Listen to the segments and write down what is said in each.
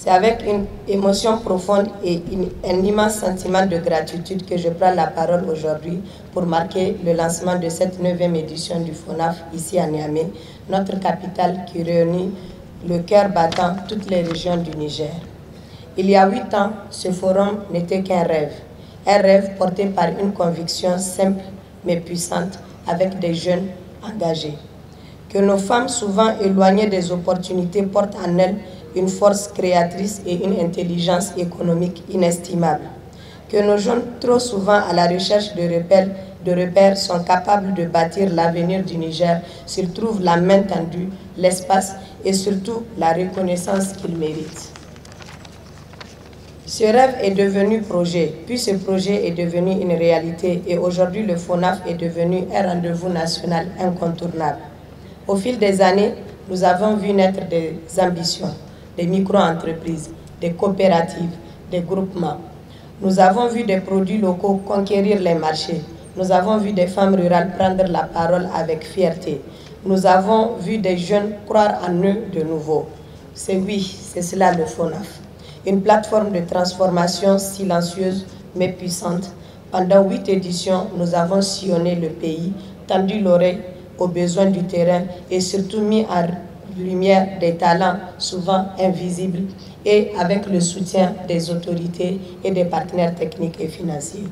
C'est avec une émotion profonde et un immense sentiment de gratitude que je prends la parole aujourd'hui pour marquer le lancement de cette 9e édition du FONAF ici à Niamey, notre capitale qui réunit le cœur battant toutes les régions du Niger. Il y a 8 ans, ce forum n'était qu'un rêve porté par une conviction simple mais puissante avec des jeunes engagés. Que nos femmes, souvent éloignées des opportunités, portent en elles une force créatrice et une intelligence économique inestimable. Que nos jeunes, trop souvent à la recherche de repères, sont capables de bâtir l'avenir du Niger s'ils trouvent la main tendue, l'espace et surtout la reconnaissance qu'ils méritent. Ce rêve est devenu projet, puis ce projet est devenu une réalité et aujourd'hui le FONAF est devenu un rendez-vous national incontournable. Au fil des années, nous avons vu naître des ambitions, des micro-entreprises, des coopératives, des groupements. Nous avons vu des produits locaux conquérir les marchés. Nous avons vu des femmes rurales prendre la parole avec fierté. Nous avons vu des jeunes croire en eux de nouveau. C'est cela le FONAF. Une plateforme de transformation silencieuse mais puissante. Pendant 8 éditions, nous avons sillonné le pays, tendu l'oreille aux besoins du terrain et surtout mis en lumière des talents souvent invisibles et avec le soutien des autorités et des partenaires techniques et financiers.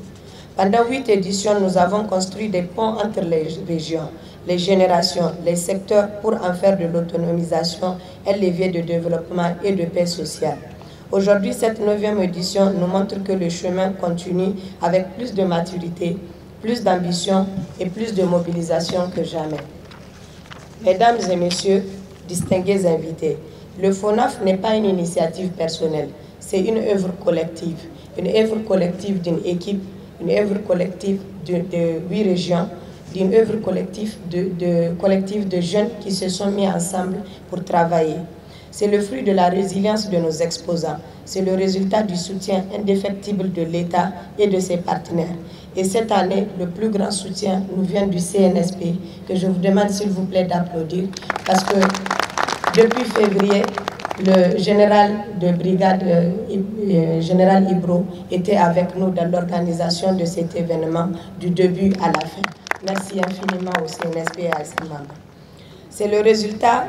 Pendant 8 éditions, nous avons construit des ponts entre les régions, les générations, les secteurs pour en faire de l'autonomisation un levier de développement et de paix sociale. Aujourd'hui, cette 9e édition nous montre que le chemin continue avec plus de maturité, plus d'ambition et plus de mobilisation que jamais. Mesdames et messieurs, distingués invités, le FONAF n'est pas une initiative personnelle, c'est une œuvre collective d'une équipe, une œuvre collective de 8 régions, d'une œuvre collective de jeunes qui se sont mis ensemble pour travailler. C'est le fruit de la résilience de nos exposants. C'est le résultat du soutien indéfectible de l'État et de ses partenaires. Et cette année, le plus grand soutien nous vient du CNSP, que je vous demande s'il vous plaît d'applaudir, parce que depuis février, le général de brigade, général Ibro, était avec nous dans l'organisation de cet événement du début à la fin. Merci infiniment au CNSP et à ses membres. C'est le résultat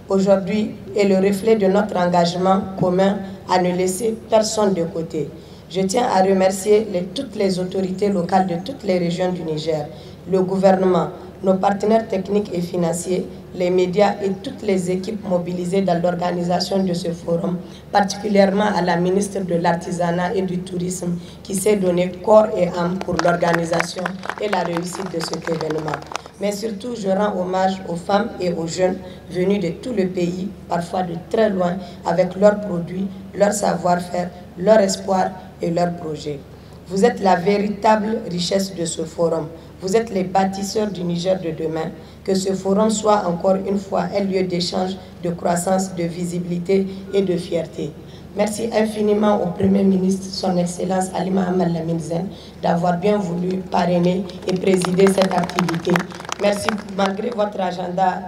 aujourd'hui est le reflet de notre engagement commun à ne laisser personne de côté. Je tiens à remercier toutes les autorités locales de toutes les régions du Niger, le gouvernement, nos partenaires techniques et financiers, les médias et toutes les équipes mobilisées dans l'organisation de ce forum, particulièrement à la ministre de l'Artisanat et du Tourisme qui s'est donné corps et âme pour l'organisation et la réussite de cet événement. Mais surtout, je rends hommage aux femmes et aux jeunes venus de tout le pays, parfois de très loin, avec leurs produits, leur savoir-faire, leur espoir et leurs projets. Vous êtes la véritable richesse de ce forum. Vous êtes les bâtisseurs du Niger de demain. Que ce forum soit encore une fois un lieu d'échange, de croissance, de visibilité et de fierté. Merci infiniment au Premier ministre, son Excellence Ali Mohamed Lamine Zen, d'avoir bien voulu parrainer et présider cette activité. Merci, malgré votre agenda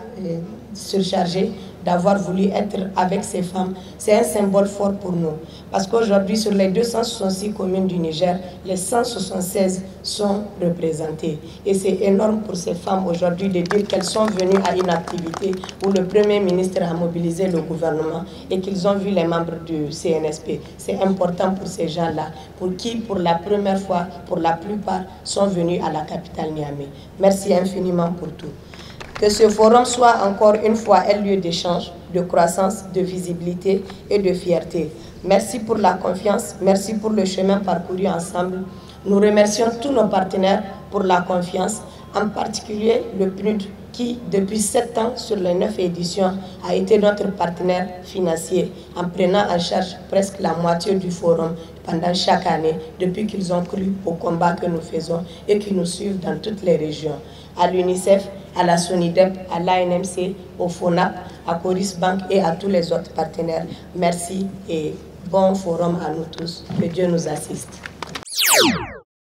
surchargé, d'avoir voulu être avec ces femmes. C'est un symbole fort pour nous. Parce qu'aujourd'hui, sur les 266 communes du Niger, les 176 sont représentées. Et c'est énorme pour ces femmes aujourd'hui de dire qu'elles sont venues à une activité où le Premier ministre a mobilisé le gouvernement et qu'ils ont vu les membres du CNSP. C'est important pour ces gens-là, pour qui, pour la première fois, pour la plupart, sont venus à la capitale Niamey. Merci infiniment pour tout. Que ce forum soit encore une fois un lieu d'échange, de croissance, de visibilité et de fierté. Merci pour la confiance, merci pour le chemin parcouru ensemble. Nous remercions tous nos partenaires pour la confiance, en particulier le PNUD qui, depuis 7 ans sur les 9 éditions, a été notre partenaire financier en prenant en charge presque la moitié du forum pendant chaque année, depuis qu'ils ont cru au combat que nous faisons et qui nous suivent dans toutes les régions. À l'UNICEF, à la SONIDEP, à l'ANMC, au FONAP, à Coris Bank et à tous les autres partenaires. Merci et bon forum à nous tous. Que Dieu nous assiste.